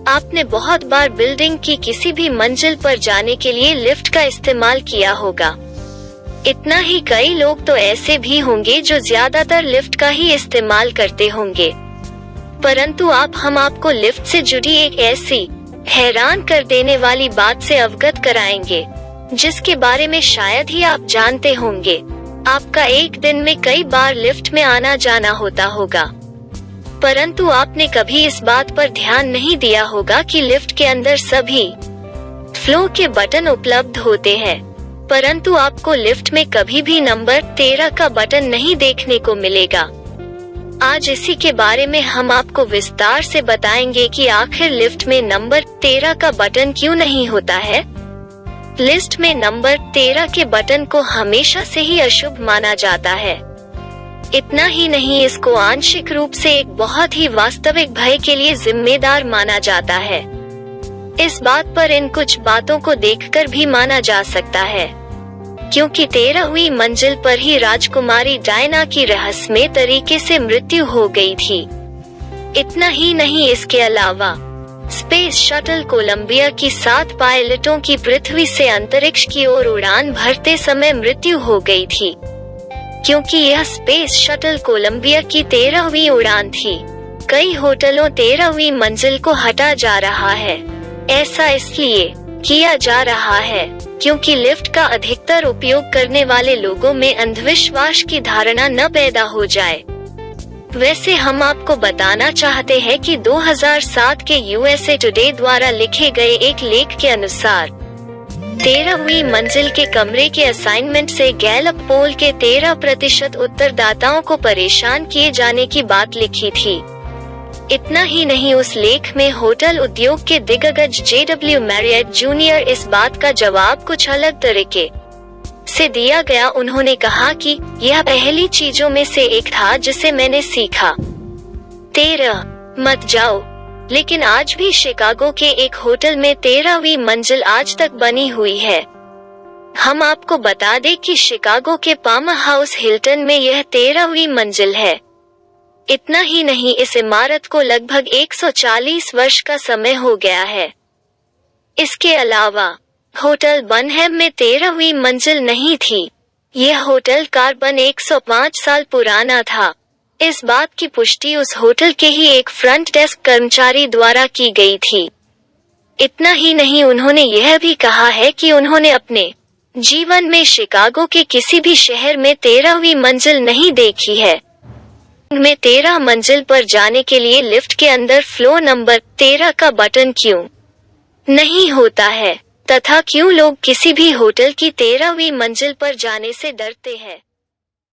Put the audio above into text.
आपने बहुत बार बिल्डिंग की किसी भी मंजिल पर जाने के लिए लिफ्ट का इस्तेमाल किया होगा। इतना ही कई लोग तो ऐसे भी होंगे जो ज्यादातर लिफ्ट का ही इस्तेमाल करते होंगे। परंतु हम आपको लिफ्ट से जुड़ी एक ऐसी हैरान कर देने वाली बात से अवगत कराएंगे जिसके बारे में शायद ही आप जानते होंगे। आपका एक दिन में कई बार लिफ्ट में आना जाना होता होगा, परंतु आपने कभी इस बात पर ध्यान नहीं दिया होगा कि लिफ्ट के अंदर सभी फ्लो के बटन उपलब्ध होते हैं, परंतु आपको लिफ्ट में कभी भी नंबर 13 का बटन नहीं देखने को मिलेगा। आज इसी के बारे में हम आपको विस्तार से बताएंगे कि आखिर लिफ्ट में नंबर 13 का बटन क्यों नहीं होता है। लिस्ट में नंबर 13 के बटन को हमेशा से ही अशुभ माना जाता है। इतना ही नहीं, इसको आंशिक रूप से एक बहुत ही वास्तविक भय के लिए जिम्मेदार माना जाता है। इस बात पर इन कुछ बातों को देखकर भी माना जा सकता है, क्योंकि 13वीं मंजिल पर ही राजकुमारी डायना की रहस्यमय तरीके से मृत्यु हो गई थी। इतना ही नहीं, इसके अलावा स्पेस शटल कोलंबिया की 7 पायलटों की पृथ्वी से अंतरिक्ष की ओर उड़ान भरते समय मृत्यु हो गई थी, क्योंकि यह स्पेस शटल कोलंबिया की 13वीं उड़ान थी। कई होटलों 13वीं मंजिल को हटा जा रहा है। ऐसा इसलिए किया जा रहा है क्योंकि लिफ्ट का अधिकतर उपयोग करने वाले लोगों में अंधविश्वास की धारणा न पैदा हो जाए। वैसे हम आपको बताना चाहते हैं कि 2007 के USA टुडे द्वारा लिखे गए एक लेख के अनुसार 13वीं मंजिल के कमरे के असाइनमेंट से गैलप पोल के 13% उत्तरदाताओं को परेशान किए जाने की बात लिखी थी। इतना ही नहीं, उस लेख में होटल उद्योग के दिग्गज JW मैरियट जूनियर इस बात का जवाब कुछ अलग तरीके से दिया गया। उन्होंने कहा कि यह पहली चीजों में से एक था जिसे मैंने सीखा। 13 मत जाओ। लेकिन आज भी शिकागो के एक होटल में 13वीं मंजिल आज तक बनी हुई है। हम आपको बता दें कि शिकागो के पाम हाउस हिल्टन में यह 13वीं मंजिल है। इतना ही नहीं, इस इमारत को लगभग 140 वर्ष का समय हो गया है। इसके अलावा होटल बर्नहेम में 13वीं मंजिल नहीं थी। यह होटल कार्बन 105 साल पुराना था। इस बात की पुष्टि उस होटल के ही एक फ्रंट डेस्क कर्मचारी द्वारा की गई थी। इतना ही नहीं, उन्होंने यह भी कहा है कि उन्होंने अपने जीवन में शिकागो के किसी भी शहर में 13वीं मंजिल नहीं देखी है। में 13 मंजिल पर जाने के लिए लिफ्ट के अंदर फ्लो नंबर 13 का बटन क्यों नहीं होता है, तथा क्यों लोग किसी भी होटल की 13वीं मंजिल पर जाने से डरते हैं।